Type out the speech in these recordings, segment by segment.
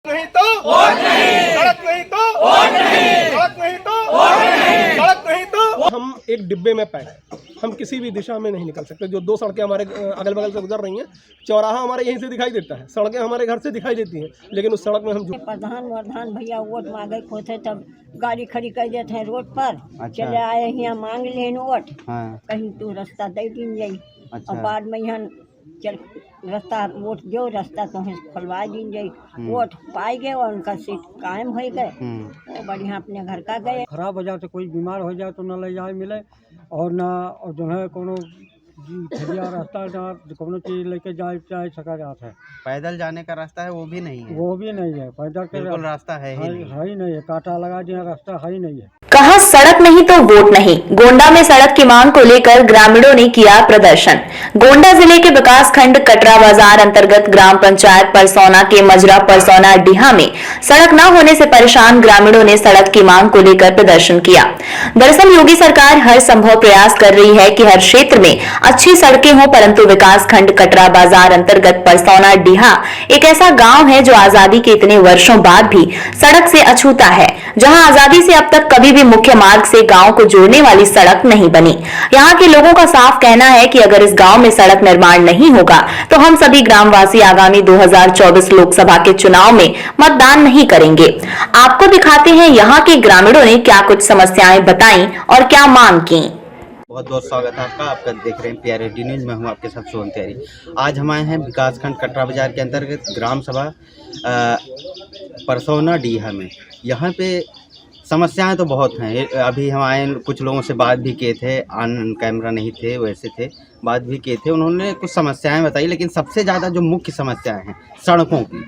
नहीं तो वोट नहीं, सड़क नहीं तो वोट नहीं, सड़क नहीं तो वोट नहीं, सड़क नहीं तो। हम एक डिब्बे में पैक हैं, हम किसी भी दिशा में नहीं निकल सकते। जो दो सड़कें हमारे अगल बगल से गुजर रही हैं, चौराहा हमारे यहीं से दिखाई देता है, सड़कें हमारे घर से दिखाई देती हैं, लेकिन उस सड़क में हम प्रधान भैया वोट मांगे खोते तब गाड़ी खड़ी कर देते हैं रोड पर। अच्छा। चले आए यहाँ मांग लेन वोट। हाँ। कहीं तो रास्ता दे दी जाये। अच्छा। और बाद में यहाँ चल रास्ता वोट जो रास्ता तो खुलवा दी जाये, वोट पाए गए और उनका सीट कायम हो गए और बढ़िया अपने घर का गए। खराब हो जाए तो कोई बीमार हो जाए तो न ले जाए मिले और न और जो है कोनो रास्ता कोनो चीज लेके जाए सका जाता है। पैदल जाने का रास्ता है वो भी नहीं है, वो भी नहीं है। पैदल बिल्कुल रास्ता है ही नहीं है, कांटा लगा दिया, रास्ता है ही नहीं है। कहा सड़क नहीं तो वोट नहीं। गोंडा में सड़क की मांग को लेकर ग्रामीणों ने किया प्रदर्शन। गोंडा जिले के विकास खंड कटरा बाजार अंतर्गत ग्राम पंचायत परसौना के मजरा परसौना डीहा में सड़क न होने से परेशान ग्रामीणों ने सड़क की मांग को लेकर प्रदर्शन किया। दरअसल योगी सरकार हर संभव प्रयास कर रही है कि हर क्षेत्र में अच्छी सड़कें हों, परंतु विकास खंड कटरा बाजार अंतर्गत परसौना डीहा एक ऐसा गाँव है जो आजादी के इतने वर्षों बाद भी सड़क से अछूता है, जहाँ आजादी से अब तक कभी भी मुख्य मार्ग से गांव को जोड़ने वाली सड़क नहीं बनी। यहाँ के लोगों का साफ कहना है कि अगर इस गांव में सड़क निर्माण नहीं होगा तो हम सभी ग्रामवासी आगामी 2024 लोकसभा के चुनाव में मतदान नहीं करेंगे। आपको दिखाते हैं यहाँ के ग्रामीणों ने क्या कुछ समस्याएं बताई और क्या मांग की। बहुत बहुत स्वागत है आपका देख रहे हैं PRD न्यूज। मैं हूं आपके साथ सोहन त्यारी। आज हम आए हैं विकास खंड कटरा बाजार के अंतर्गत ग्राम सभा परसौना डीहा में। यहाँ पे समस्याएं तो बहुत हैं। अभी हम आए, कुछ लोगों से बात भी किए थे, ऑन कैमरा नहीं थे, वैसे थे, बात भी किए थे। उन्होंने कुछ समस्याएं बताई, लेकिन सबसे ज़्यादा जो मुख्य समस्याएं हैं सड़कों की।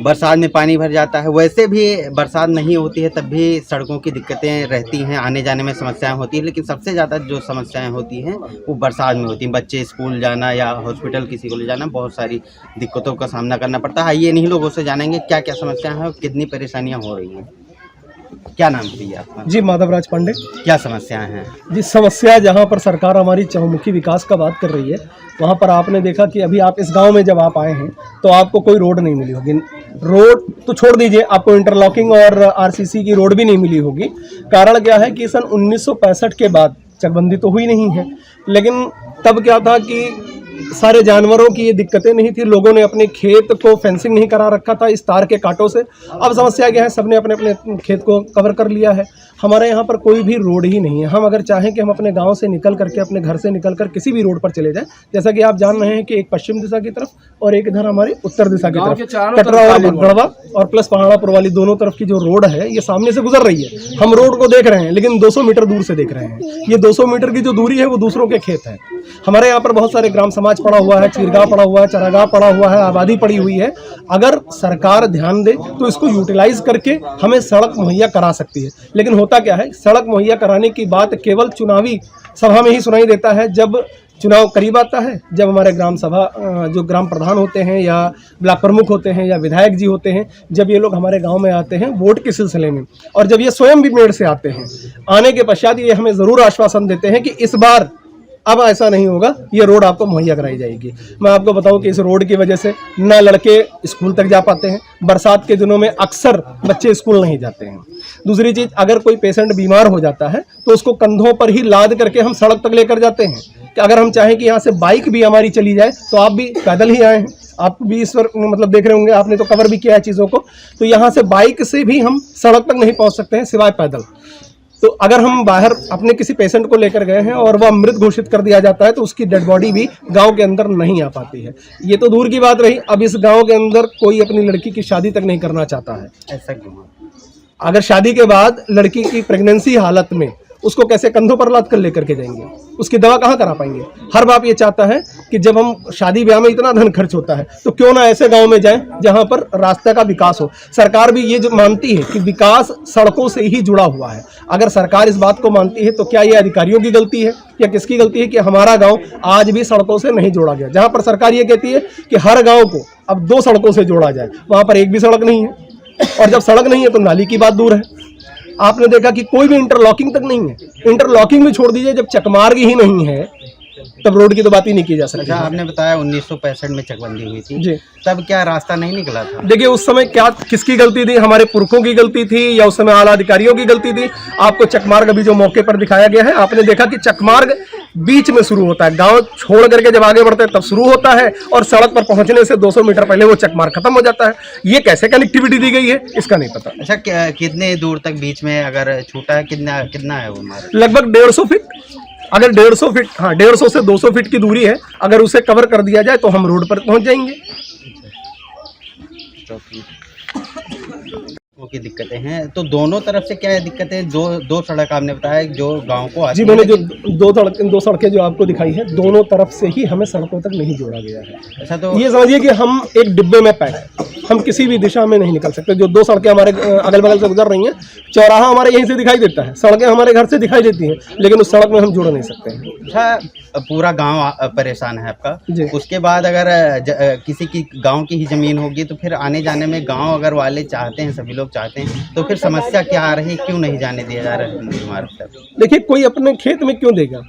बरसात में पानी भर जाता है, वैसे भी बरसात नहीं होती है तब भी सड़कों की दिक्कतें रहती हैं, आने जाने में समस्याएं होती हैं। लेकिन सबसे ज़्यादा जो समस्याएं होती हैं वो बरसात में होती हैं। बच्चे स्कूल जाना या हॉस्पिटल किसी को ले जाना, बहुत सारी दिक्कतों का सामना करना पड़ता है। ये नहीं लोगों से जानेंगे क्या क्या समस्याएं हैं और कितनी परेशानियाँ हो रही हैं। क्या नाम भैया आपका? जी माधवराज पांडे। क्या समस्याएं हैं? जी समस्या जहाँ पर सरकार हमारी चहुमुखी विकास का बात कर रही है, वहाँ पर आपने देखा कि अभी आप इस गांव में जब आप आए हैं तो आपको कोई रोड नहीं मिली होगी। रोड तो छोड़ दीजिए, आपको इंटरलॉकिंग और RCC की रोड भी नहीं मिली होगी। कारण क्या है कि सन 1965 के बाद चकबंदी तो हुई नहीं है, लेकिन तब क्या था कि सारे जानवरों की ये दिक्कतें नहीं थी। लोगों ने अपने खेत को फेंसिंग नहीं करा रखा था इस तार के कांटों से। अब समस्या क्या है, सबने अपने अपने खेत को कवर कर लिया है। हमारे यहाँ पर कोई भी रोड ही नहीं है। हम अगर चाहें कि हम अपने गांव से निकल करके, अपने घर से निकल कर किसी भी रोड पर चले जाएं, जैसा कि आप जान रहे हैं कि एक पश्चिम दिशा की तरफ और एक इधर हमारी उत्तर दिशा की तरफ, कटरा और गढ़वा और प्लस पहाड़ापुर वाली दोनों तरफ की जो रोड है ये सामने से गुजर रही है। हम रोड को देख रहे हैं, लेकिन 200 मीटर दूर से देख रहे हैं। ये 200 मीटर की जो दूरी है वो दूसरों के खेत है। हमारे यहाँ पर बहुत सारे ग्राम समाज पड़ा हुआ है, चीरगांव पड़ा हुआ है, चरागांव पड़ा हुआ है, आबादी पड़ी हुई है। अगर सरकार ध्यान दे तो इसको यूटिलाइज करके हमें सड़क मुहैया करा सकती है। लेकिन होता क्या है, सड़क मुहैया कराने की बात केवल चुनावी सभा में ही सुनाई देता है। जब चुनाव करीब आता है, जब हमारे ग्राम सभा जो ग्राम प्रधान होते हैं या ब्लॉक प्रमुख होते हैं या विधायक जी होते हैं, जब ये लोग हमारे गांव में आते हैं वोट के सिलसिले में, और जब ये स्वयं भी मेड़ से आते हैं, आने के पश्चात ये हमें ज़रूर आश्वासन देते हैं कि इस बार अब ऐसा नहीं होगा, ये रोड आपको मुहैया कराई जाएगी। मैं आपको बताऊं कि इस रोड की वजह से न लड़के स्कूल तक जा पाते हैं, बरसात के दिनों में अक्सर बच्चे स्कूल नहीं जाते हैं। दूसरी चीज़, अगर कोई पेशेंट बीमार हो जाता है तो उसको कंधों पर ही लाद करके हम सड़क तक लेकर जाते हैं। कि अगर हम चाहें कि यहाँ से बाइक भी हमारी चली जाए तो आप भी पैदल ही आए हैं, आप भी इस पर मतलब देख रहे होंगे, आपने तो कवर भी किया है चीज़ों को। तो यहाँ से बाइक से भी हम सड़क तक नहीं पहुँच सकते हैं सिवाय पैदल। तो अगर हम बाहर अपने किसी पेशेंट को लेकर गए हैं और वह मृत घोषित कर दिया जाता है तो उसकी डेड बॉडी भी गांव के अंदर नहीं आ पाती है। ये तो दूर की बात रही, अब इस गांव के अंदर कोई अपनी लड़की की शादी तक नहीं करना चाहता है। ऐसा क्यों? अगर शादी के बाद लड़की की प्रेगनेंसी हालत में उसको कैसे कंधों पर लाद कर लेकर के जाएंगे, उसकी दवा कहाँ करा पाएंगे। हर बाप ये चाहता है कि जब हम शादी ब्याह में इतना धन खर्च होता है तो क्यों ना ऐसे गांव में जाएं जहां पर रास्ते का विकास हो। सरकार भी ये जो मानती है कि विकास सड़कों से ही जुड़ा हुआ है। अगर सरकार इस बात को मानती है तो क्या ये अधिकारियों की गलती है या किसकी गलती है कि हमारा गाँव आज भी सड़कों से नहीं जोड़ा गया। जहाँ पर सरकार ये कहती है कि हर गाँव को अब 2 सड़कों से जोड़ा जाए, वहाँ पर एक भी सड़क नहीं है। और जब सड़क नहीं है तो नाली की बात दूर है। आपने देखा कि कोई भी इंटरलॉकिंग तक नहीं है। इंटरलॉकिंग भी छोड़ दीजिए, जब चकमार्ग ही नहीं है तब रोड की तो बात ही नहीं की जा सकती। अच्छा, आपने बताया 1965 में चकबंदी हुई थी जी, तब क्या रास्ता नहीं निकला था? देखिए उस समय क्या किसकी गलती थी, हमारे पुरखों की गलती थी या उस समय आला अधिकारियों की गलती थी? आपको चकमार्ग अभी जो मौके पर दिखाया गया है, आपने देखा कि चकमार्ग बीच में शुरू होता है, गांव छोड़ करके जब आगे बढ़ते हैं तब शुरू होता है और सड़क पर पहुंचने से 200 मीटर पहले वो चकमार्ग खत्म हो जाता है। ये कैसे कनेक्टिविटी दी गई है इसका नहीं पता। अच्छा, कितने दूर तक बीच में अगर छूटा है, कितना कितना है वो मार्ग? लगभग 150 फीट, अगर 150 फीट, हाँ 150 से 200 फीट की दूरी है, अगर उसे कवर कर दिया जाए तो हम रोड पर पहुंच जाएंगे। की दिक्कतें हैं, तो दोनों तरफ से क्या दिक्कतें? दो सड़क आपने बताया जो गांव को आती जी, मैंने जो दो सड़कें जो आपको दिखाई है, दोनों तरफ से ही हमें सड़कों तक नहीं जोड़ा गया है। अच्छा, तो ये समझिए कि हम एक डिब्बे में पैक हैं, हम किसी भी दिशा में नहीं निकल सकते। जो दो सड़कें हमारे अगल बगल से गुजर रही हैं, चौराहा हमारे यहीं से दिखाई देता है, सड़कें हमारे घर से दिखाई देती हैं, लेकिन उस सड़क में हम जुड़ नहीं सकते हैं। अच्छा, पूरा गांव परेशान है जी। आपका। उसके बाद अगर किसी की गांव की ही जमीन होगी तो फिर आने जाने में गांव अगर वाले चाहते हैं, सभी लोग चाहते हैं, तो फिर समस्या क्या आ रही है? क्यों नहीं जाने दिया जा रहा है मार्ग तक? देखिए, कोई अपने खेत में क्यों देगा?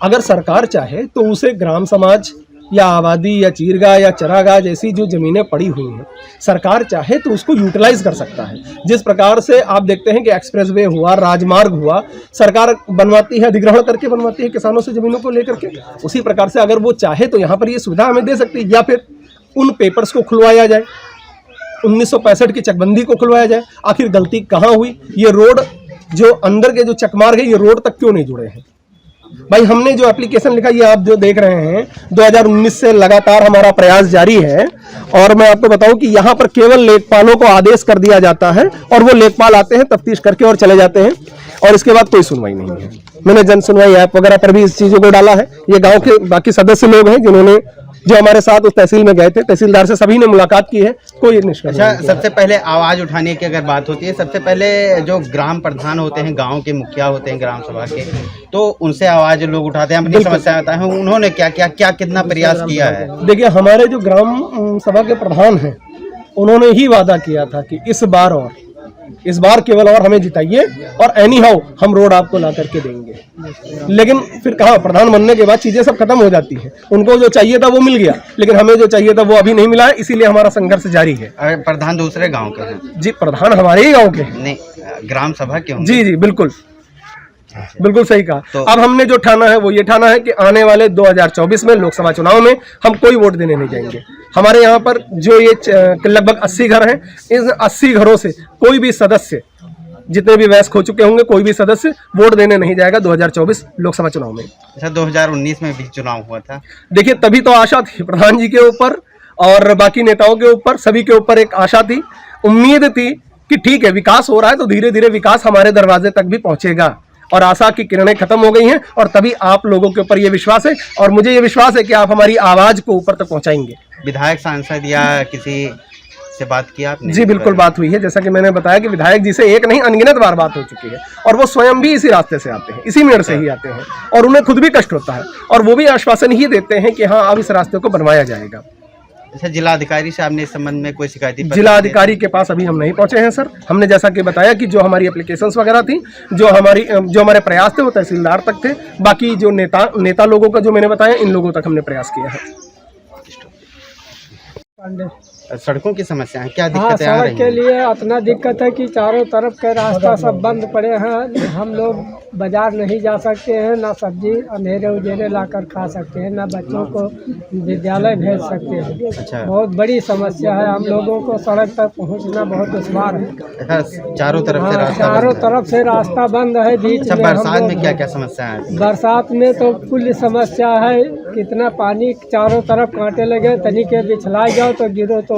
अगर सरकार चाहे तो उसे ग्राम समाज या आबादी या चीरगाह या चरागाह जैसी जो ज़मीनें पड़ी हुई हैं, सरकार चाहे तो उसको यूटिलाइज कर सकता है। जिस प्रकार से आप देखते हैं कि एक्सप्रेसवे हुआ, राजमार्ग हुआ, सरकार बनवाती है, अधिग्रहण करके बनवाती है किसानों से ज़मीनों को लेकर के। उसी प्रकार से अगर वो चाहे तो यहाँ पर ये सुविधा हमें दे सकती है, या फिर उन पेपर्स को खुलवाया जाए, 1965 की चकबंदी को खुलवाया जाए। आखिर गलती कहाँ हुई? ये रोड जो अंदर के जो चकमार्ग है, ये रोड तक क्यों नहीं जुड़े हैं? भाई, हमने जो एप्लीकेशन लिखा, ये आप जो देख रहे हैं, 2019 से लगातार हमारा प्रयास जारी है। और मैं आपको बताऊं कि यहाँ पर केवल लेखपालों को आदेश कर दिया जाता है और वो लेखपाल आते हैं, तफ्तीश करके और चले जाते हैं, और इसके बाद कोई सुनवाई नहीं है। मैंने जन सुनवाई ऐप वगैरह पर भी इस चीज़ों को डाला है। ये गाँव के बाकी सदस्य लोग हैं जिन्होंने, जो हमारे साथ उस तहसील में गए थे, तहसीलदार से सभी ने मुलाकात की है, कोई निष्कर्ष नहीं। अच्छा, सबसे पहले आवाज़ उठाने की अगर बात होती है, सबसे पहले जो ग्राम प्रधान होते हैं, गांव के मुखिया होते हैं, ग्राम सभा के, तो उनसे आवाज़ लोग उठाते हैं, अपनी समस्या आता है। उन्होंने क्या कितना प्रयास किया है? देखिए, हमारे जो ग्राम सभा के प्रधान हैं, उन्होंने ही वादा किया था कि इस बार केवल और हमें जिताइए और एनी हाउ हम रोड आपको ला करके देंगे। लेकिन फिर कहा, प्रधान बनने के बाद चीजें सब खत्म हो जाती हैं। उनको जो चाहिए था वो मिल गया, लेकिन हमें जो चाहिए था वो अभी नहीं मिला है, इसीलिए हमारा संघर्ष जारी है। प्रधान दूसरे गांव के हैं? जी, प्रधान हमारे ही गांव के हैं। नहीं, ग्राम सभा के होंगे? जी, बिल्कुल बिल्कुल सही कहा। तो अब हमने जो ठाना है वो ये ठाना है कि आने वाले 2024 में लोकसभा चुनाव में हम कोई वोट देने नहीं जाएंगे। हमारे यहाँ पर जो ये लगभग 80 घर हैं, इन 80 घरों से कोई भी सदस्य, जितने भी वयस्क हो चुके होंगे, कोई भी सदस्य वोट देने नहीं जाएगा 2024 लोकसभा चुनाव में। अच्छा, 2019 में भी चुनाव हुआ था। देखिए, तभी तो आशा थी प्रधान जी के ऊपर और बाकी नेताओं के ऊपर, सभी के ऊपर एक आशा थी, उम्मीद थी कि ठीक है, विकास हो रहा है तो धीरे धीरे विकास हमारे दरवाजे तक भी पहुंचेगा। और आशा की किरणें खत्म हो गई हैं और तभी आप लोगों के ऊपर ये विश्वास है और मुझे ये विश्वास है कि आप हमारी आवाज को ऊपर तक पहुंचाएंगे। विधायक, सांसद या किसी से बात किया आपने? जी, बिल्कुल बात हुई है। जैसा कि मैंने बताया कि विधायक जी से एक नहीं अनगिनत बार बात हो चुकी है और वो स्वयं भी इसी रास्ते से आते हैं, इसी मेड़ से ही आते हैं, और उन्हें खुद भी कष्ट होता है और वो भी आश्वासन ही देते हैं कि हाँ, अब इस रास्ते को बनवाया जाएगा। अच्छा, जिला अधिकारी से आपने इस संबंध में कोई शिकायत? जिला अधिकारी के पास अभी हम नहीं पहुंचे हैं सर। हमने जैसा कि बताया कि जो हमारी एप्लीकेशंस वगैरह थी, जो हमारे प्रयास थे, वो तहसीलदार तक थे। बाकी जो नेता लोगों का जो मैंने बताया, इन लोगों तक हमने प्रयास किया है। सड़कों की समस्या है, क्या हाँ, दिक्कतें आ सड़क रही के हैं? लिए इतना दिक्कत है कि चारों तरफ के रास्ता सब बंद पड़े हैं। हम लोग बाजार नहीं जा सकते हैं, ना सब्जी अंधेरे उधेरे लाकर खा सकते हैं, ना बच्चों को विद्यालय भेज सकते हैं। अच्छा, बहुत बड़ी समस्या है। हम लोगों को सड़क तक पहुंचना बहुत दुश्वार है। अच्छा, चारों तरफ से हाँ, रास्ता चारों बंद है। तरफ से रास्ता बंद है। बीच अच्छा, में हम बरसात में लोग- क्या क्या समस्या है? बरसात में तो कुल समस्या है। कितना पानी चारों तरफ कांटे लगे, तनी के बिछला जाओ तो गिरो तो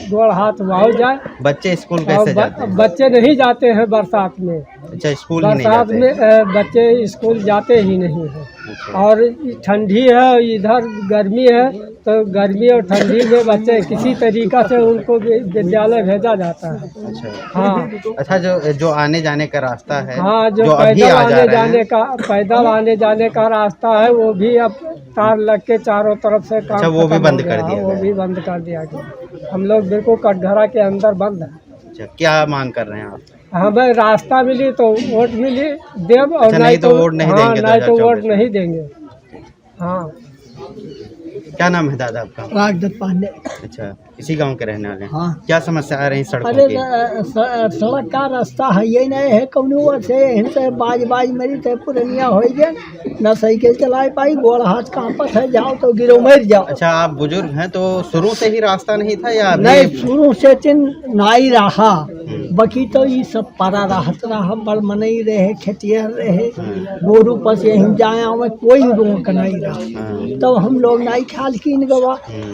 गोड़ हाथ वाव जाए। बच्चे स्कूल और कैसे जाते हैं? बच्चे नहीं जाते हैं बरसात में। अच्छा, स्कूल ही नहीं बरसात जाते? में बच्चे स्कूल जाते ही नहीं हैं। अच्छा। और ठंडी है, इधर गर्मी है, तो गर्मी और ठंडी में बच्चे किसी तरीका से उनको विद्यालय भेजा जाता है। अच्छा, हाँ अच्छा, जो आने जाने का रास्ता है, हाँ, जो अभी पैदल आ जा आने रहे जाने हैं, का रास्ता है, वो भी अब तार लग के चारों तरफ से काम अच्छा, वो भी खत्म बंद हो कर गया। दिया वो गया। भी बंद कर दिया गया। हम लोग बिल्कुल कटघरा के अंदर बंद है। अच्छा, क्या मांग कर रहे हैं आप? हमें रास्ता मिली तो वोट मिली देव, और अच्छा, नहीं तो वोट नहीं हाँ, देंगे नहीं तो वोट 2024 नहीं देंगे। हाँ। क्या नाम है दादा आपका? राजदत्त पांडे। अच्छा, इसी गांव के रहने वाले हैं। हाँ। क्या समस्या आ रही सड़कों अरे की? सड़क का रास्ता है ये नहीं है, कौनो से हिंसे बाज मेरी थे पुरनिया हो गए, न साइकिल चला पाई, गोड़ हाथ कांपत है, जाओ तो गिरो मर जाओ। अच्छा, आप बुजुर्ग हैं तो शुरू से ही रास्ता नहीं था या अभी? नहीं, शुरू से चिन नाई रहा, बाकी तो ये सब पारा राहत रहा, बड़ मनई रहे, खेतिया रहे, गोरू पस यहीं जाया में कोई रोक नहीं रहा, तो हम लोग नाई ख्याल की गवा।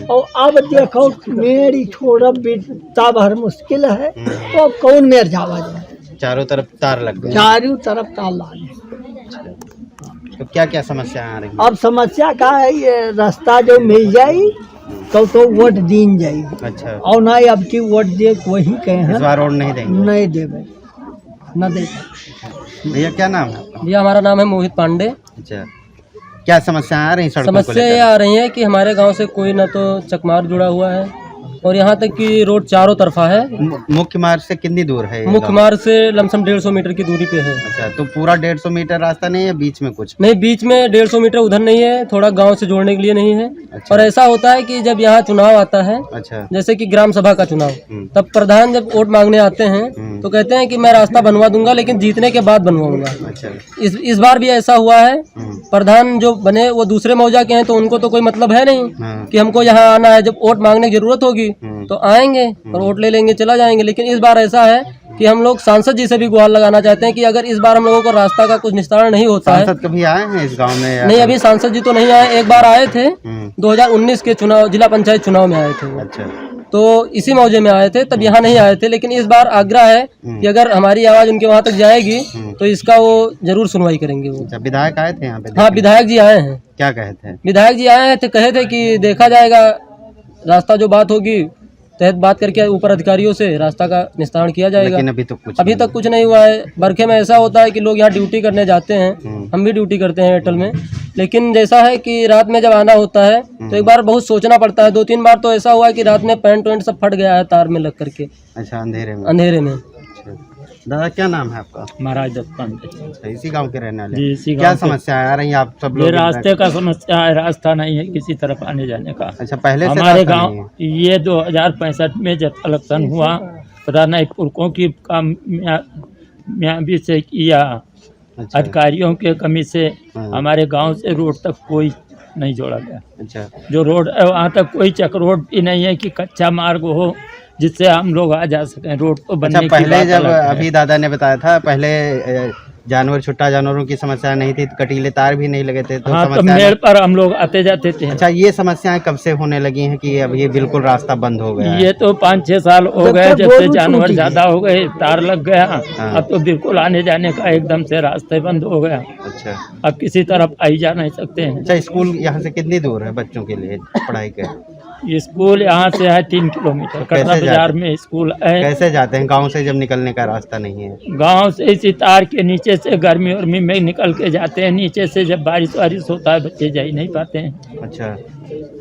और अब देखो मेरी छोड़ बिता भर मुश्किल है, तो अब कौन मेर जावा जाए, चारों तरफ तार लग गए। चारों तरफ ताला है। तो क्या क्या समस्या आ रही है? अब समस्या का है, ये रास्ता जो मिल जाई तो वोट दीन जाई, अच्छा, और नहीं अब की वोट दे वही कहे इस हैं, बार रोड नहीं देंगे? नहीं देवे न दे। भैया क्या नाम है आपका? भैया हमारा नाम है मोहित पांडे। अच्छा, क्या समस्या आ रही सड़कों को समस्या ये लेकर? आ रही है कि हमारे गांव से कोई ना तो चकमार जुड़ा हुआ है और यहाँ तक कि रोड चारों तरफा है। मुख्य मार्ग से कितनी दूर है ये मुख्य गाँव? मार्ग से लमसम 150 मीटर की दूरी पे है। अच्छा, तो पूरा 150 मीटर रास्ता नहीं है, बीच में कुछ? नहीं, बीच में 150 मीटर उधर नहीं है, थोड़ा गांव से जोड़ने के लिए नहीं है। अच्छा। और ऐसा होता है कि जब यहाँ चुनाव आता है, अच्छा। जैसे कि ग्राम सभा का चुनाव, हम्म। तब प्रधान जब वोट मांगने आते हैं तो कहते हैं कि मैं रास्ता बनवा दूंगा, लेकिन जीतने के बाद बनवाऊंगा। अच्छा। इस बार भी ऐसा हुआ है। प्रधान जो बने वो दूसरे मौजा के हैं, तो उनको तो कोई मतलब है नहीं हाँ। कि हमको यहाँ आना है। जब वोट मांगने की जरूरत होगी तो आएंगे और वोट ले लेंगे, चला जाएंगे। लेकिन इस बार ऐसा है कि हम लोग सांसद जी से भी गुहार लगाना चाहते हैं कि अगर इस बार हम लोगों को रास्ता का कुछ निस्तारण नहीं होता है। सांसद कभी आए हैं इस गांव में या? नहीं, अभी सांसद जी तो नहीं आए। एक बार आए थे 2019 के चुनाव, जिला पंचायत चुनाव में आए थे वो। अच्छा। तो इसी मौजे में आए थे, तब यहाँ नहीं आए थे। लेकिन इस बार आग्रह है कि अगर हमारी आवाज उनके वहाँ तक जाएगी तो इसका वो जरूर सुनवाई करेंगे वो। अच्छा, विधायक आए थे यहाँ पे? हाँ, विधायक जी आए हैं। क्या कहे थे? विधायक जी आए हैं तो कहे थे कि देखा जाएगा, रास्ता जो बात होगी तहत बात करके ऊपर अधिकारियों से रास्ता का निस्तारण किया जाएगा। लेकिन अभी तक कुछ नहीं हुआ है। बरखे में ऐसा होता है कि लोग यहाँ ड्यूटी करने जाते हैं, हम भी ड्यूटी करते हैं एयरटेल में, लेकिन जैसा है कि रात में जब आना होता है तो एक बार बहुत सोचना पड़ता है। 2-3 बार तो ऐसा हुआ है कि रात में पैंट वैंट सब फट गया है तार में लग करके। अच्छा, अंधेरे में। अच्छा। दादा क्या नाम है आपका? महाराज दत्त पांडे। अच्छा, इसी गांव के रहने वाले? जी, इसी क्या गांव के। समस्या आ रही है आप सब ये लोग? रास्ते का समस्या है, रास्ता नहीं है किसी तरफ आने जाने का। अच्छा, पहले से हमारे रास्ता गांव नहीं है? ये 2065 में जब इलेक्शन हुआ, पता नहीं पुरखों की काम भी से किया, अच्छा। अधिकारियों के कमी से हाँ। हमारे गांव से रोड तक कोई नहीं जोड़ा गया। अच्छा। जो रोड है वहाँ तक कोई चक रोड भी नहीं है कि कच्चा मार्ग हो जिससे हम लोग आ जा सकें। रोड तो बनने अच्छा, की पहले बात जब अलग है। अभी दादा ने बताया था, पहले जानवर छुट्टा जानवरों की समस्या नहीं थी, कटीले तार भी नहीं लगे थे, तो हाँ, तो समस्या मेड़ पर हम लोग आते जाते थे। अच्छा, ये समस्याएं कब से होने लगी हैं कि अब ये बिल्कुल रास्ता बंद हो गया है? ये तो 5-6 साल हो गए जब से जानवर ज्यादा हो गए, तार लग गया। हाँ। अब तो बिल्कुल आने जाने का एकदम से रास्ते बंद हो गया। अच्छा। अब किसी तरफ आई जा नहीं सकते हैं। अच्छा, स्कूल यहाँ से कितनी दूर है बच्चों के लिए पढ़ाई के? स्कूल यहाँ से है 3 किलोमीटर। कटरा कैसे बाजार जाते? में स्कूल है। कैसे जाते हैं? गांव से जब निकलने का रास्ता नहीं है? गांव से इसी तार के नीचे से गर्मी उर्मी में निकल के जाते हैं। नीचे से जब बारिश वारिश होता है बच्चे जा ही नहीं पाते हैं। अच्छा।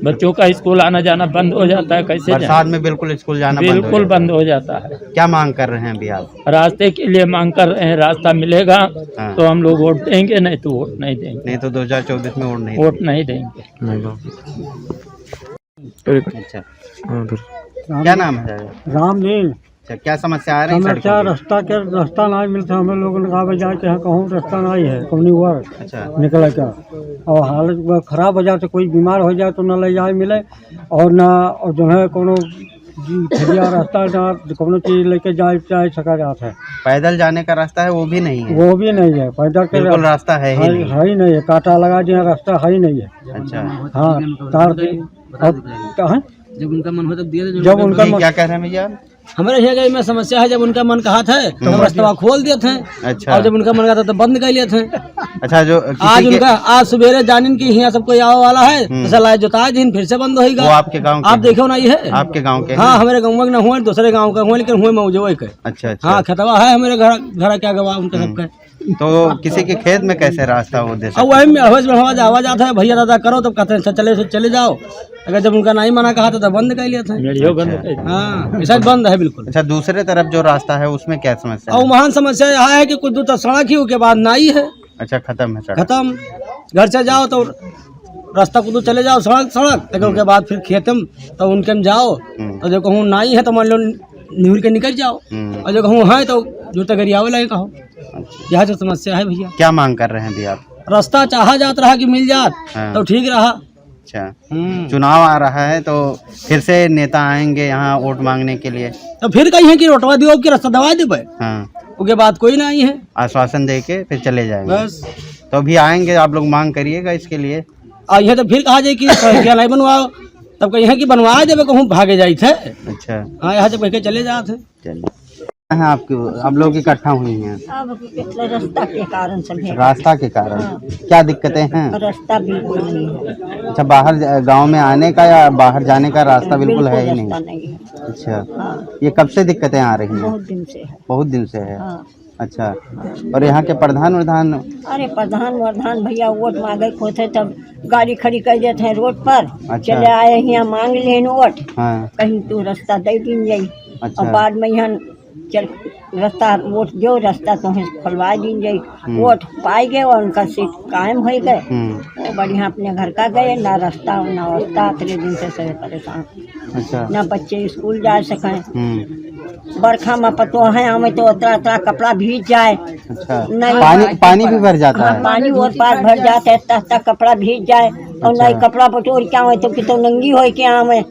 बच्चों का स्कूल आना जाना बंद हो जाता है। कैसे बरसात जाएं? में बिल्कुल स्कूल जाना बिल्कुल जाता बंद हो जाता है। है। क्या मांग कर रहे हैं अभी आप? रास्ते के लिए मांग कर रहे हैं, रास्ता मिलेगा हाँ। तो हम लोग वोट देंगे, नहीं तो वोट नहीं देंगे। नहीं तो 2024 में वोट नहीं वोट नहीं देंगे। अच्छा, क्या नाम है दादा? रामलील अच्छा, क्या समस्या आ रही है समस्या सड़कों की? रास्ता नहीं मिलता, हमें लोगों ने कहा जाए कि कहूँ रास्ता नहीं है, कौनी हुआ अच्छा। निकला क्या, और हालत खराब हो जाए तो कोई बीमार हो जाए तो न ले जाए मिले, और न और जो है कोनो खड़िया रास्ता न कोनो चीज लेके जाए सका जाता है। पैदल जाने का रास्ता है वो भी नहीं है? वो भी नहीं है, पैदल के बिल्कुल रास्ता है ही नहीं? है ही नहीं है, कांटा लगा दिया, रास्ता है ही नहीं है। अच्छा। हाँ, तार कहाँ जब उनका मन हो तब दिए थे। जब उनका जी, क्या कह रहे हैं भैया? हमारे यहाँ में समस्या है, जब उनका मन कहा था तो हम रास्ता खोल दिए थे। अच्छा। और जब उनका मन करता तो बंद कर लिए थे। अच्छा, जो किसी आज के- उनका आज सवेरे जानिन की यहाँ सब कोई आने वाला है, ऐसा लाए जोता दिन फिर से बंद होगा। वो आपके गांव के आप हैं? देखो ना, ये है आपके गांव के हैं? हाँ, हमारे गाँव में न हुए, दूसरे गाँव का हुए, लेकिन हुए मौजो के। अच्छा। अच्छा। हाँ, खतवा है हमारे घर क्या गवाह उनका सबका। तो किसी के खेत में कैसे रास्ता वो दे और सकते? वही में आवाज आता है, भैया दादा करो, तब कहते हैं चले जाओ। अगर जब उनका नहीं मना कहा था तब बंद कर लिए थे। मीडियो बंद अच्छा। कर दिया। हाँ, ऐसा बंद है बिल्कुल। अच्छा, दूसरे तरफ जो रास्ता है उसमें क्या समस्या और है? महान समस्या यह है कि कुछ दूर तक सड़क ही के बाद नाई है, अच्छा, खत्म है सड़क? खत्म। घर से जाओ तो रास्ता को तो चले जाओ सड़क सड़क लेकिन उसके बाद फिर खेत में तो उनके में जाओ तो जो कहूँ नहीं है तो मान लो निहुर के निकल जाओ और जो कहूँ है तो जो तगरी आवे लगे कहो। यह जो समस्या है भैया। क्या मांग कर रहे हैं अभी आप? रास्ता चाहा जात रहा कि मिल जात तो ठीक रहा। अच्छा, चुनाव आ रहा है तो फिर से नेता आएंगे यहाँ वोट मांगने के लिए, तो फिर कहीं है कि रोटवा दियो कि रास्ता दवा दे हाँ, उसके बाद कोई नहीं है, आश्वासन दे के फिर चले जाएंगे बस। तो अभी आएंगे, आप लोग मांग करिएगा इसके लिए। और यह तो फिर कहा जाए कि क्या नहीं बनवाओ, तब कहीं है कि बनवा देवे कहूँ भागे जाए थे। अच्छा, हाँ यहाँ से कह के चले जाते। चलिए, आपकी आप लोग इकट्ठा हुई हैं अब रास्ता के कारण सब है। रास्ता के कारण क्या दिक्कतें हैं? रास्ता बिल्कुल नहीं है। अच्छा, बाहर गांव में आने का या बाहर जाने का रास्ता बिल्कुल है ही रास्ता नहीं? नहीं है। अच्छा, हाँ, ये कब से दिक्कतें आ रही हैं? बहुत दिन से है। बहुत दिन से है। हाँ। अच्छा, और यहाँ के प्रधान अरे प्रधान भैया वोट मांगे खोते तब गाड़ी खड़ी कर देते हैं रोड पर। अच्छा। चले आए यहाँ मांग लेन वोट, हाँ, कहीं तू रास्ता दे दिन जाई। अच्छा। और बाद में यहाँ चल रास्ता वोट जो रास्ता तुम्हें खुलवा दिन जाई। वोट पाए गए और उनका सीट कायम हो गए। वो बढ़िया अपने घर का गए, ना रास्ता ना वास्ता, अगले दिन से सभी परेशान। अच्छा, ना बच्चे स्कूल जा सकें। बरखा में पतो है हमें तो उतरा उतरा कपड़ा भीग जाए। अच्छा, नहीं, पानी भी भर जाता है। पानी और पार भर जाता है, तक कपड़ा भीग जाए और नहीं कपड़ा बटोर क्या हो तो कि तो नंगी हो क्या हमें।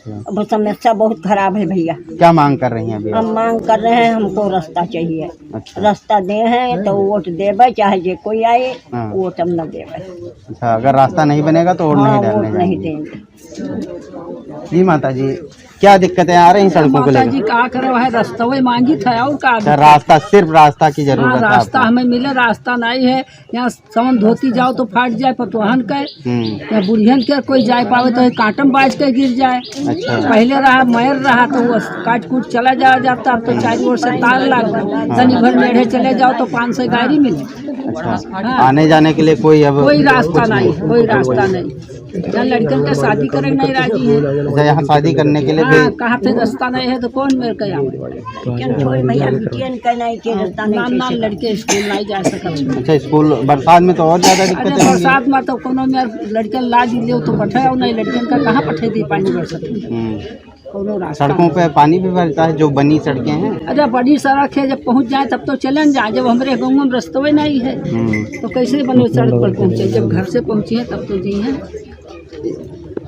अब समस्या बहुत खराब है भैया। क्या मांग कर रही हैं अभी? हम मांग कर रहे हैं, हमको रास्ता चाहिए। अच्छा। रास्ता दे हैं तो वोट देवे, चाहे जे कोई आए हाँ। वोट हम न देवे। अच्छा, अगर रास्ता नहीं बनेगा तो वोट हाँ, नहीं वोट डालने नहीं जाएंगे। देंगे। जी माता जी, क्या दिक्कतें आ रही सड़कों को माता जी लेकर? का करो है रास्ता वही मांगी था और का अच्छा, रास्ता, सिर्फ रास्ता की हाँ, जरूरत है रास्ता आपको? हमें मिले, रास्ता नहीं है। यहाँ सामान धोती जाओ तो फाट जाए पतवाहन के, या बुढ़ियन के कोई जाए पावे तो कांटम बाज के गिर जाए। अच्छा। पहले रहा मयर रहा तो वो काट कूट चला जाता, अब तो चारों ओर से तार लाग गए। तनी भर मेढ़े चले जाओ तो 500 गाड़ी मिले। अच्छा, आने जाने के लिए कोई अब कोई रास्ता नहीं, कोई रास्ता नहीं। यहाँ लड़कन के शादी करे नहीं राजी है। अच्छा, यहाँ शादी करने के लिए हाँ, कहाँ पे रास्ता नहीं है तो कौन मेरे का भैया बिटियन का नहीं के रास्ता नाम नहीं नाम कैसे लड़के स्कूल नहीं जा सकते। अच्छा, स्कूल बरसात में तो और ज्यादा अरे दिक्कतें होंगी। बरसात में तो कोनो में लड़के ला दिले तो पठे और नहीं लड़कियन का कहाँ पठे दी पानी बरसत कोनो रास्ता। सड़कों पे पानी भी भरता है, जो बनी सड़कें हैं। अरे बड़ी सड़क है, जब पहुँच जाए तब तो चलन जाए। जब हमारे गाँव में रास्ते नहीं है तो कैसे बने सड़क पर पहुँचे। जब घर से पहुँचे हैं तब तो जी है।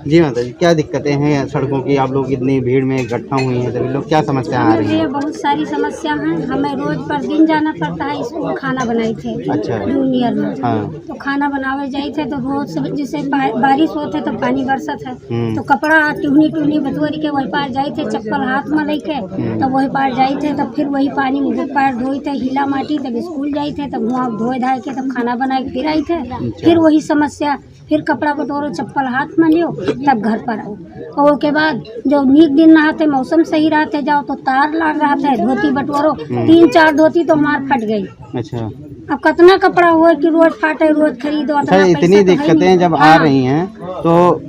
जी माता जी, क्या दिक्कतें हैं सड़कों की? आप लोग इतनी भीड़ में इकट्ठा हुई हैं, सभी लोग, क्या समस्या आ रही है? ये बहुत सारी समस्या हैं। हमें रोज पर दिन जाना पड़ता है स्कूल। खाना बनाई थे अच्छा। जूनियर में। हाँ। तो खाना बनावे जाए थे तो रोज से जैसे बारिश होते तो पानी बरसत है तो कपड़ा टूहनी बटोरी के वही पार जाए थे, चप्पल हाथ में लेके तब वही पार जाए थे। तब फिर वही पानी में पैर धोए थे, हिला माटी, तब स्कूल जाए थे, तब मुँह धोए धाए के तब खाना बनाए के फिर आए थे। फिर वही समस्या, फिर कपड़ा बटोरो, चप्पल हाथ में लियो, तब घर पर आओ। और उसके बाद जो नीक दिन नहाते, मौसम सही रहते, जाओ तो तार लाग रहा था, धोती बटोरो, 3-4 धोती तो मार फट गई। अच्छा, अब कितना कपड़ा हुआ कि रोज फाटे, रोज खरीदो। अच्छा, इतनी दिक्कतें जब आ रही हैं तो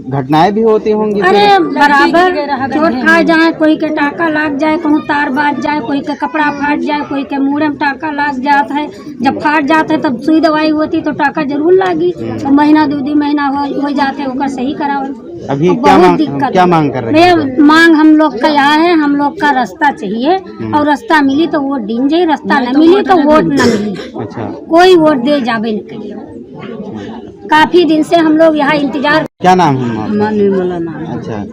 घटनाएं भी होती होंगी? अरे बराबर चोट खा जाए, कोई के टाका लाग जाए, कहूँ तार बाज जाए, कोई के कपड़ा फाट जाए, कोई के मुँह में टाका लाग जाता है। जब फाट जाता है तब सुई दवाई होती तो टाका जरूर लागी। तो महीना 2 महीना हो जाते ओकर सही करावे। अभी तो क्या बहुत दिक्कत क्या मांग कर रहे हैं? मैं मांग हम लोग का यहाँ है, हम लोग का रास्ता चाहिए और रास्ता मिली तो वोट दिन जाए, रास्ता न मिली तो वोट न मिली। अच्छा, कोई वोट दे जावे न करिए। काफी दिन से हम लोग यहाँ इंतजार। क्या नाम है आपका? निर्मला नाम। अच्छा,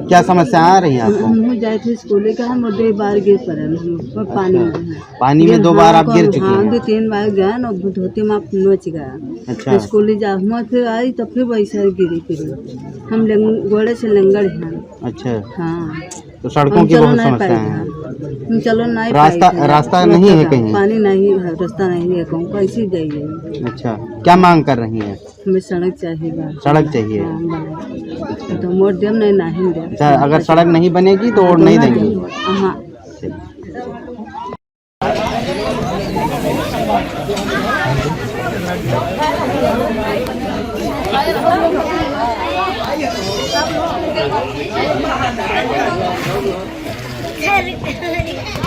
क्या समस्या आ रही है आपको? हम जाए थे स्कूल के, हम 2 बार गिर पड़े पानी में। पानी में 2 बार आप गिर चुके हैं? 2-3 बार गया ना, धोती में नोच गया। अच्छा, स्कूल जा फिर आई तो फिर वैसे गिरी फिर हम घोड़े से लंगड़ हैं। अच्छा, हाँ, तो सड़कों की बहुत समस्या है। हम चलो नहीं रास्ता नहीं है कहीं? पानी नहीं है, रास्ता नहीं है, कहूँ कैसे जाइए। अच्छा, क्या मांग कर रही हैं? हमें सड़क चाहिए। सड़क चाहिए। तो वोट देम नहीं दे। अच्छा, अगर सड़क नहीं बनेगी तो वोट नहीं देंगे? हाँ। घर